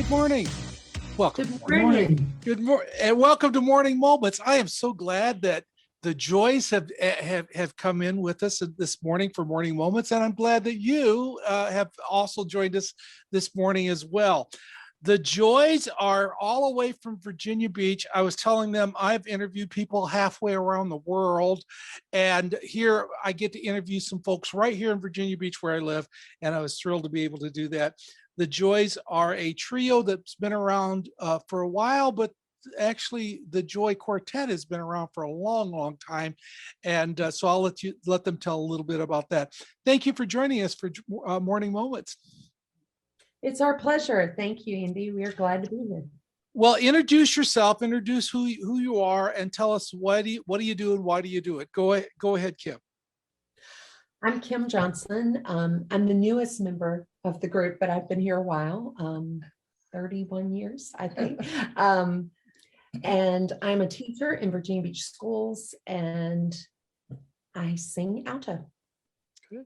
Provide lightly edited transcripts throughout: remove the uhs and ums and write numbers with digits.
Good morning. Welcome. Good morning. Good morning, and welcome to Morning Moments. I am so glad that the Joys have come in with us this morning for Morning Moments, and I'm glad that you have also joined us this morning as well. The Joys are all the way from Virginia Beach. I was telling them I've interviewed people halfway around the world, and here I get to interview some folks right here in Virginia Beach where I live, and I was thrilled to be able to do that. The Joys are a trio that's been around for a while, but actually the Joy Quartet has been around for a long, long time. And so I'll let them tell a little bit about that. Thank you for joining us for Morning Moments. It's our pleasure. Thank you, Andy. We are glad to be here. Well, introduce yourself, introduce who you are, and tell us what do you do and why do you do it? Go ahead, Kim. I'm Kim Johnson. I'm the newest member of the group, but I've been here a while, 31 years, I think. And I'm a teacher in Virginia Beach schools, and I sing alto. Good.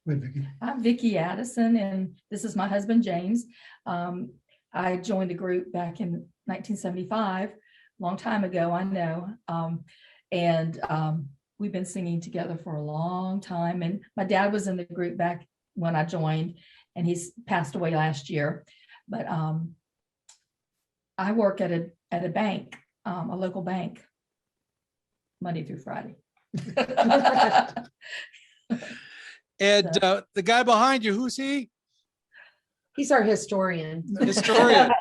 Wait, Vicki. I'm Vicki Addison, and this is my husband, James. I joined the group back in 1975, a long time ago, I know. We've been singing together for a long time. And my dad was in the group back when I joined, and he's passed away last year. But I work at a bank, a local bank, Monday through Friday. And the guy behind you, who's he? He's our historian. Historian.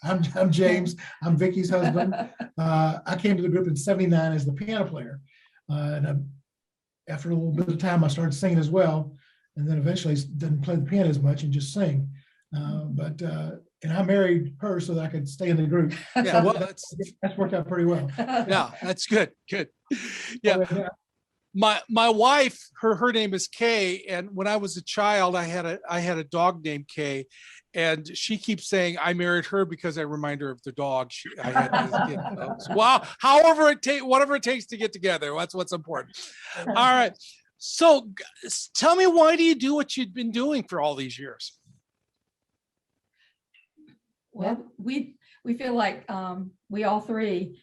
I'm James. I'm Vicki's husband. I came to the group in '79 as the piano player. After a little bit of time, I started singing as well. And then eventually didn't play the piano as much and just sing. And I married her so that I could stay in the group. Yeah, So well, that's worked out pretty well. yeah, that's good. Good. Yeah. My wife, her name is Kay, and when I was a child, I had a dog named Kay, and she keeps saying I married her because I remind her of the dog. I had wow. Whatever it takes to get together. That's what's important. All right. So tell me, why do you do what you've been doing for all these years? Well, we feel like we all three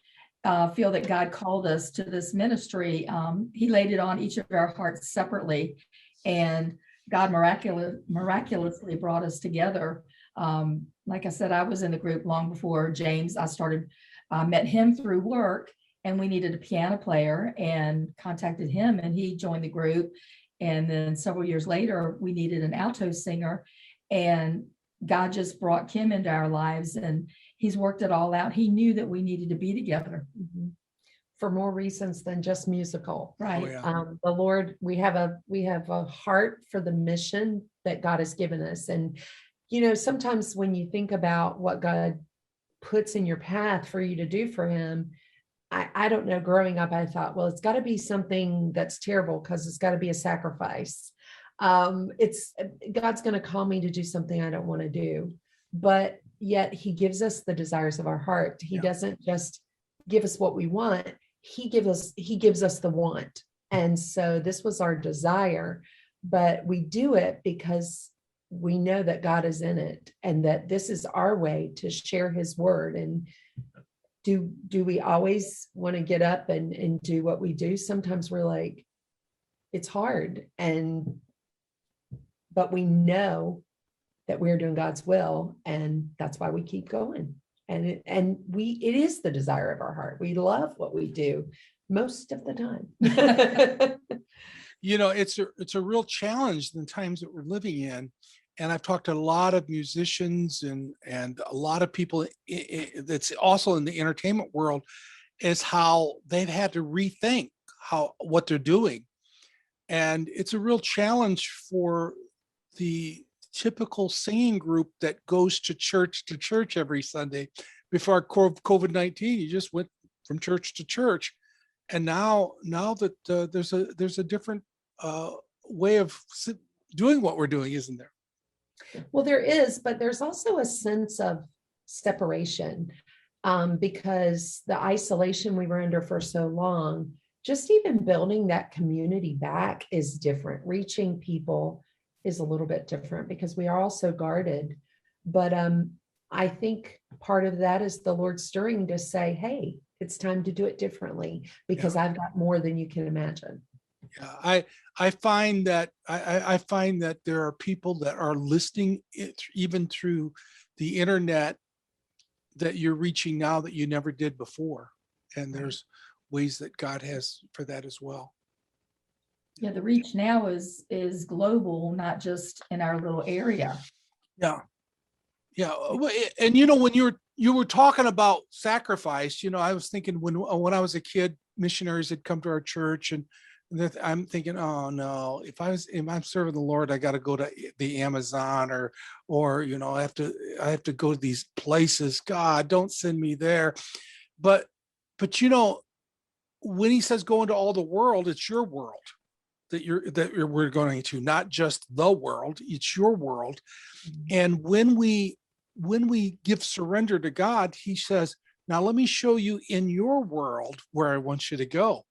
feel that God called us to this ministry. He laid it on each of our hearts separately, and God miraculously brought us together. Like I said, I was in the group long before James. I met him through work, and we needed a piano player and contacted him, and he joined the group. And then several years later, we needed an alto singer, and God just brought Kim into our lives, and he's worked it all out. He knew that we needed to be together. Mm-hmm. For more reasons than just musical. Right. Oh, yeah. The Lord, we have a heart for the mission that God has given us. And, sometimes when you think about what God puts in your path for you to do for him, I don't know, growing up, I thought, well, it's got to be something that's terrible because it's got to be a sacrifice. God's going to call me to do something I don't want to do, but yet he gives us the desires of our heart. He doesn't just give us what we want. He gives us the want. And so this was our desire, but we do it because we know that God is in it and that this is our way to share his word. And do we always want to get up and do what we do? Sometimes we're like, it's hard. But we know that we're doing God's will, and that's why we keep going. And it is the desire of our heart. We love what we do most of the time. It's a real challenge in the times that we're living in. And I've talked to a lot of musicians and a lot of people that's also in the entertainment world, is how they've had to rethink what they're doing. And it's a real challenge for the typical singing group that goes to church every Sunday. Before COVID-19, you just went from church to church. And now that there's a different way of doing what we're doing, isn't there? Well, there is, but there's also a sense of separation because the isolation we were under for so long, just even building that community back is different. Reaching people is a little bit different because we are all so guarded. But I think part of that is the Lord stirring to say, hey, it's time to do it differently because I've got more than you can imagine. Yeah, I find that I find that there are people that are listening even through the internet that you're reaching now that you never did before. And there's ways that God has for that as well. Yeah, the reach now is global, not just in our little area. Yeah. Yeah. And when you were talking about sacrifice, I was thinking when I was a kid, missionaries had come to our church, and I'm thinking, oh no, if I'm serving the Lord, I got to go to the Amazon or I have to go to these places. God, don't send me there. But when he says go into all the world, it's your world we're going to, not just the world, it's your world. And when we give surrender to God, he says, now let me show you in your world where I want you to go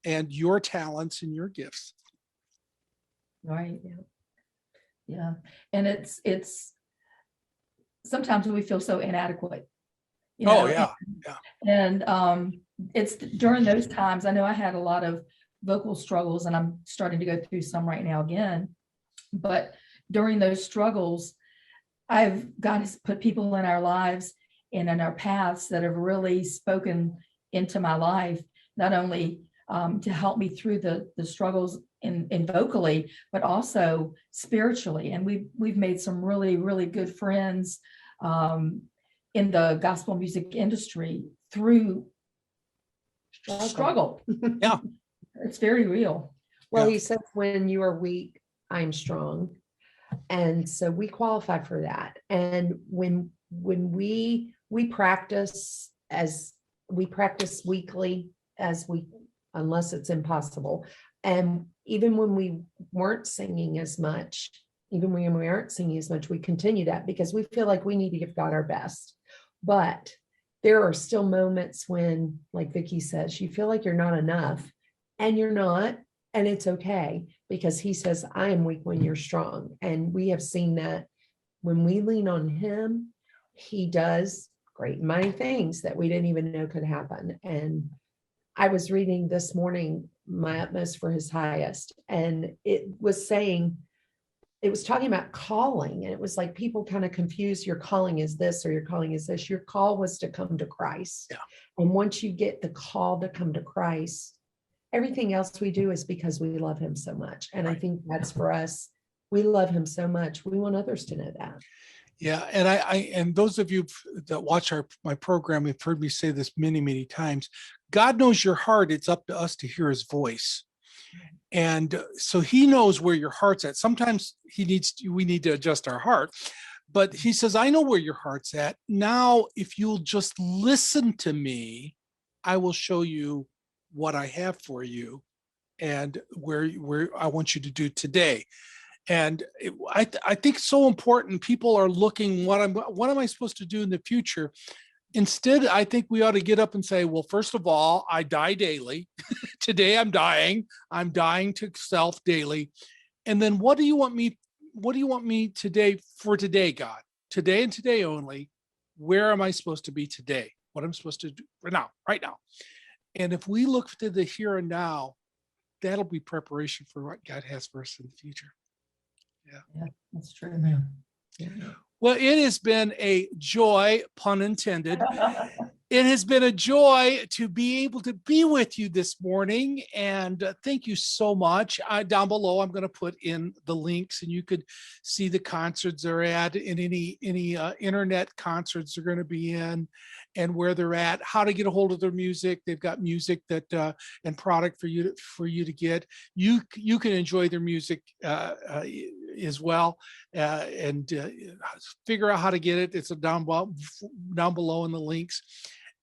and your talents and your gifts. Right. Yeah. Yeah. And it's sometimes we feel so inadequate. Yeah. And it's during those times, I know I had a lot of vocal struggles, and I'm starting to go through some right now again. But during those struggles, God has put people in our lives and in our paths that have really spoken into my life, not only to help me through the struggles in vocally, but also spiritually. And we've made some really, really good friends in the gospel music industry through struggle. Yeah. It's very real. Well, he says, when you are weak, I'm strong. And so we qualify for that. And when we practice weekly unless it's impossible. And even when we weren't singing as much, we continue that because we feel like we need to give God our best. But there are still moments when, like Vicki says, you feel like you're not enough, and you're not, and it's okay, because he says, I am weak when you're strong. And we have seen that when we lean on him, he does great and mighty things that we didn't even know could happen. And I was reading this morning, My Utmost for His Highest, and it was talking about calling. And it was like people kind of confuse your calling is this or your calling is this. Your call was to come to Christ. Yeah. And once you get the call to come to Christ, everything else we do is because we love him so much. And I think that's for us. We love him so much. We want others to know that. Yeah. And and those of you that watch my program have heard me say this many, many times. God knows your heart. It's up to us to hear his voice. And so he knows where your heart's at. Sometimes we need to adjust our heart, but he says, I know where your heart's at. Now, if you'll just listen to me, I will show you what I have for you and where I want you to do today. And I think it's so important. People are looking, what am I supposed to do in the future? Instead, I think we ought to get up and say, well, first of all, I die daily. Today I'm dying to self daily. And then what do you want me today for today, God? Today and today only. Where am I supposed to be today? What I'm supposed to do right now. And if we look to the here and now, that'll be preparation for what God has for us in the future. Yeah, that's true. Amen. Yeah. Well, it has been a joy, pun intended. It has been a joy to be able to be with you this morning. And thank you so much. Down below, I'm going to put in the links, and you could see the concerts they're at, and any internet concerts they're going to be in, and where they're at, how to get a hold of their music. They've got music that and product for you to get. You can enjoy their music as well, and figure out how to get it. It's down below in the links.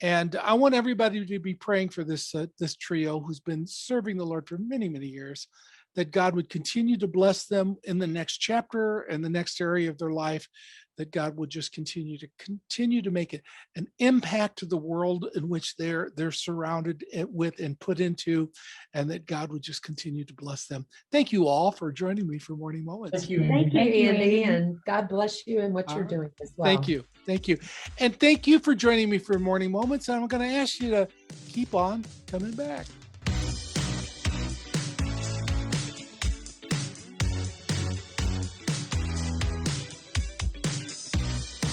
And I want everybody to be praying for this trio who's been serving the Lord for many, many years, that God would continue to bless them in the next chapter and the next area of their life, that God would just continue to make it an impact to the world in which they're surrounded with and put into, and that God would just continue to bless them. Thank you all for joining me for Morning Moments. Thank you, Thank Andy. you, Thank you, Andy, Andy. and God bless you and what All you're right. doing as well. Thank you. Thank you. And thank you for joining me for Morning Moments. And I'm going to ask you to keep on coming back.